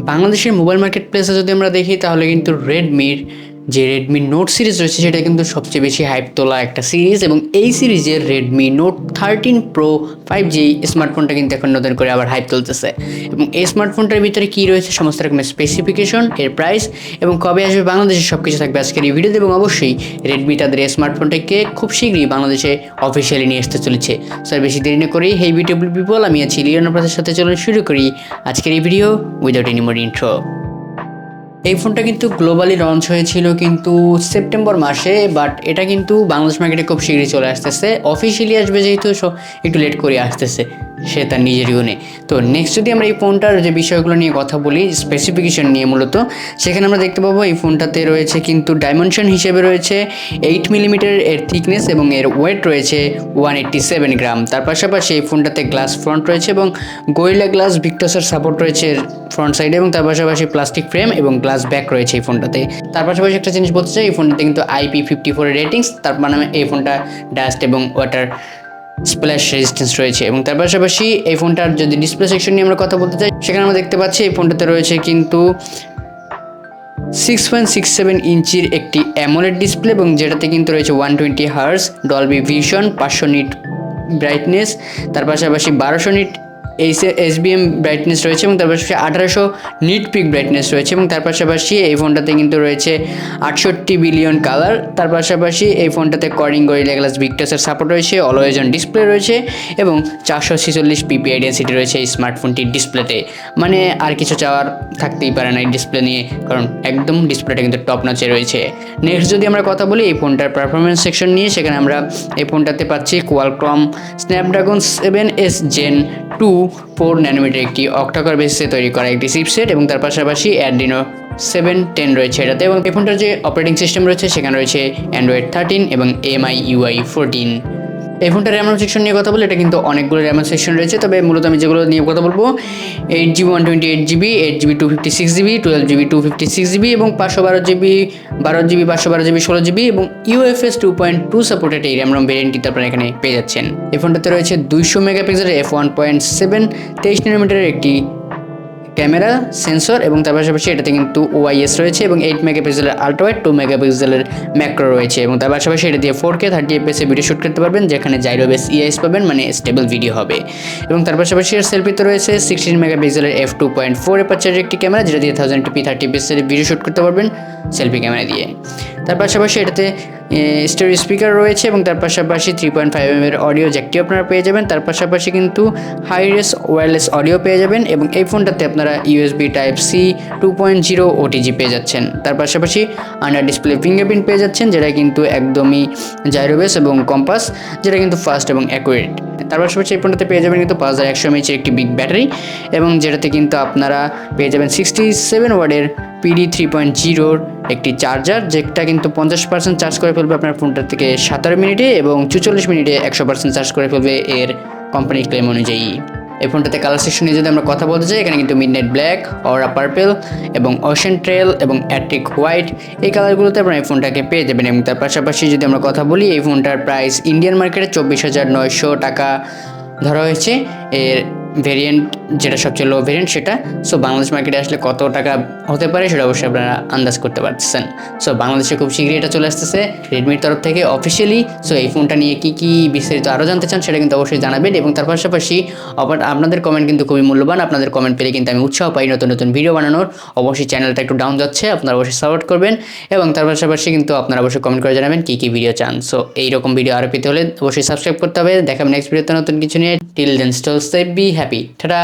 বাংলাদেশের mobile market প্লেসে যদি আমরা দেখি তাহলে কিন্তু রেডমির যে রেডমি নোট সিরিজ রয়েছে সেটা কিন্তু সবচেয়ে বেশি হাইপ তোলা একটা সিরিজ, এবং এই সিরিজের রেডমি নোট 13 প্রো 5G স্মার্টফোনটা কিন্তু এখন নতুন করে আবার হাইপ তুলতেছে। এবং এই স্মার্টফোনটার ভিতরে কী রয়েছে, সমস্ত রকমের স্পেসিফিকেশন, এর প্রাইস এবং কবে আসবে বাংলাদেশে, সব কিছু থাকবে আজকের এই ভিডিওতে। এবং অবশ্যই রেডমি তাদের এই স্মার্টফোনটাকে খুব শীঘ্রই বাংলাদেশে অফিসিয়ালি নিয়ে আসতে চলেছে। স্যার বেশি দেরি না করেই হেই বিউটিফুল পিপল, আমি আছি লিওন আপনাদের সাথে। চলুন শুরু করি আজকের এই video without any more intro. এই ফোনটা কিন্তু গ্লোবালি লঞ্চ হয়েছিল কিন্তু সেপ্টেম্বর মাসে, বাট এটা কিন্তু বাংলাদেশ মার্কেটে খুব শীঘ্রই চলে আসতেছে। অফিসিয়ালি আসবে যেহেতু একটু লেট করে আসতেছে, সে তার নিজের গুণে। তো নেক্সট যদি আমরা এই ফোনটার যে বিষয়গুলো নিয়ে কথা বলি, স্পেসিফিকেশন নিয়ে মূলত, সেখানে আমরা দেখতে পাবো এই ফোনটাতে রয়েছে কিন্তু ডাইমেনশন হিসেবে রয়েছে 8 মিলিমিটার এর থিকনেস এবং এর ওয়েট রয়েছে 187 গ্রাম। তার পাশাপাশি এই ফোনটাতে গ্লাস ফ্রন্ট রয়েছে এবং গরিলা গ্লাস ভিক্টাসের সাপোর্ট রয়েছে ফ্রন্ট সাইডে, এবং তার পাশাপাশি প্লাস্টিক ফ্রেম এবং গ্লাস ব্যাক রয়েছে এই ফোনটাতে। তার পাশাপাশি একটা জিনিস বলতে চাই, এই ফোনটাতে কিন্তু IP54 রেটিংস, তার মানে এই ফোনটা ডাস্ট এবং ওয়াটার স্প্ল্যাশ রেজিস্ট্যান্স রয়েছে। এবং তার পাশাপাশি এই ফোনটার যদি ডিসপ্লে সেকশন নিয়ে আমরা কথা বলতে চাই, সেখানে আমরা দেখতে পাচ্ছি এই ফোনটাতে রয়েছে কিন্তু 6.67 ইঞ্চির একটি অ্যামোলেড ডিসপ্লে, এবং যেটাতে কিন্তু রয়েছে 120 hertz Dolby Vision, 500 nit brightness, তার পাশাপাশি 1200 নিট SBM ব্রাইটনেস রয়েছে, এবং তার পাশাপাশি 1800 নিট পিক ব্রাইটনেস রয়েছে। এবং তার পাশাপাশি এই ফোনটাতে কিন্তু রয়েছে 68 বিলিয়ন কালার। তার পাশাপাশি এই ফোনটাতে কর্নিং গরিলা গ্লাস ভিক্টাসের সাপোর্ট রয়েছে, অলওয়েজ অন ডিসপ্লে রয়েছে, এবং 446 PPI ডেন্সিটি রয়েছে এই স্মার্টফোনটির ডিসপ্লেতে। মানে আর কিছু চাওয়ার থাকতেই পারে না এই ডিসপ্লে নিয়ে, কারণ একদম ডিসপ্লেটা কিন্তু টপ নচে রয়েছে। নেক্সট যদি আমরা কথা বলি এই ফোনটার পারফরমেন্স সেকশন নিয়ে, সেখানে আমরা এই ফোনটাতে পাচ্ছি Qualcomm Snapdragon 7S Gen 2 4 nanometre octacore অক্টাকোর বেসিসে তৈরি করা একটি চিপসেট, এবং তার পাশাপাশি অ্যাড্রিনো 710 রয়েছে এটাতে। এবং এই ফোনটার যে অপারেটিং সিস্টেম রয়েছে সেখানে রয়েছে অ্যান্ড্রয়েড 13 এবং MIUI 14। এই ফোনটার র্যাম সেকশন নিয়ে কথা বলি, এটা কিন্তু অনেকগুলো র্যাম সেকশন রয়েছে, তবে মূলত আমি যেগুলো নিয়ে কথা বলবো 8GB 128GB, 8GB 256GB, 12GB 256GB এবং 512GB 12GB 512GB 16GB এবং UFS 2.2 সাপোর্টেড এই র্যাম ভেরিয়েন্টটি আপনারা এখানে পেয়ে যাচ্ছেন। এই ফোনটাতে রয়েছে 200 মেগাপিক্সেলের f1.7 23 ন্যানোমিটারের একটি ক্যামেরা সেন্সর, এবং তার পাশাপাশি এটাতে কিন্তু OIS রয়েছে, এবং 8 মেগাপিক্সেলের আলট্রাওয়াইড 2 মেগাপিক্সেলের ম্যাক্রো রয়েছে। এবং তার পাশাপাশি এটা দিয়ে 4K 30fps এ ভিডিও শ্যুট করতে পারবেন, যেখানে জাইরো বেস EIS পাবেন, মানে স্টেবল ভিডিও হবে। এবং তার পাশাপাশি এর সেলফিতে রয়েছে 16 মেগাপিক্সেলের f2.4 অ্যাপারচারের একটি ক্যামেরা, যেটা দিয়ে 1080p 30fps এর ভিডিও শ্যুট করতে পারবেন সেলফি ক্যামেরা দিয়ে। তার পাশাপাশি এটাতে স্টেরিও স্পিকার রয়েছে, এবং তার পাশাপাশি 3.5mm এর অডিও জ্যাকটি আপনারা পেয়ে যাবেন। তার পাশাপাশি কিন্তু হাই রেস ওয়্যারলেস অডিও পেয়ে যাবেন, এবং এই ফোনটাতে আপনারা USB Type-C 2.0 OTG পেয়ে যাচ্ছেন। তার পাশাপাশি আন্ডার ডিসপ্লে ফিঙ্গারপ্রিন্ট পেয়ে যাচ্ছেন, যেটা কিন্তু একদমই জাইরোবেস এবং কম্পাস, যেটা কিন্তু ফাস্ট এবং অ্যাকুরেট। তার পাশাপাশি এই ফোনটাতে পেয়ে যাবেন কিন্তু 5100 mAh একটি বিগ ব্যাটারি, এবং যেটাতে কিন্তু আপনারা পেয়ে যাবেন 67 ওয়াটের PD 3.0 একটি চার্জার, যেটা কিন্তু 50% চার্জ করে ফেলবে আপনার ফোনটা থেকে 17 মিনিটে, এবং 44 মিনিটে 100% চার্জ করে ফেলবে এর কোম্পানি ক্লেম অনুযায়ী। এই ফোনটাতে কালার সেকশন নিয়ে যদি আমরা কথা বলতে চাই, এখানে কিন্তু মিডনাইট ব্ল্যাক, অরা পার্পেল এবং ওশেন ট্রেল এবং অ্যাট্রিক হোয়াইট এই কালারগুলোতে আপনারা এই ফোনটাকে পেয়ে যাবেন। এবং তার পাশাপাশি যদি আমরা কথা বলি, এই ফোনটার প্রাইস ইন্ডিয়ান মার্কেটে 24,900 টাকা ধরা হয়েছে এর ভেরিয়েন্ট, যেটা সবচেয়ে লো ভেরিয়েন্ট সেটা। সো বাংলাদেশ মার্কেটে আসলে কত টাকা হতে পারে সেটা অবশ্যই আপনারা আন্দাজ করতে পারতেছেন। সো বাংলাদেশে খুব শীঘ্রই এটা চলে আসতেছে রেডমির তরফ থেকে অফিসিয়ালি। সো এই ফোনটা নিয়ে কী বিস্তারিত আরও জানতে চান সেটা কিন্তু অবশ্যই জানাবেন, এবং তার পাশাপাশি আপনাদের কমেন্ট কিন্তু খুবই মূল্যবান। আপনাদের কমেন্ট পেলে কিন্তু আমি উৎসাহ পাই নতুন নতুন ভিডিও বানানোর। অবশ্যই চ্যানেলটা একটু ডাউন যাচ্ছে, আপনারা অবশ্যই সাপোর্ট করবেন, এবং তার পাশাপাশি কিন্তু আপনারা অবশ্যই কমেন্ট করে জানাবেন কী ভিডিও চান। সো এইরকম ভিডিও আরও পেতে হলে অবশ্যই সাবস্ক্রাইব করতে হবে। দেখাবেন নেক্সট ভিডিওতে নতুন কিছু নিয়ে। Till then stay safe, be happy, tata.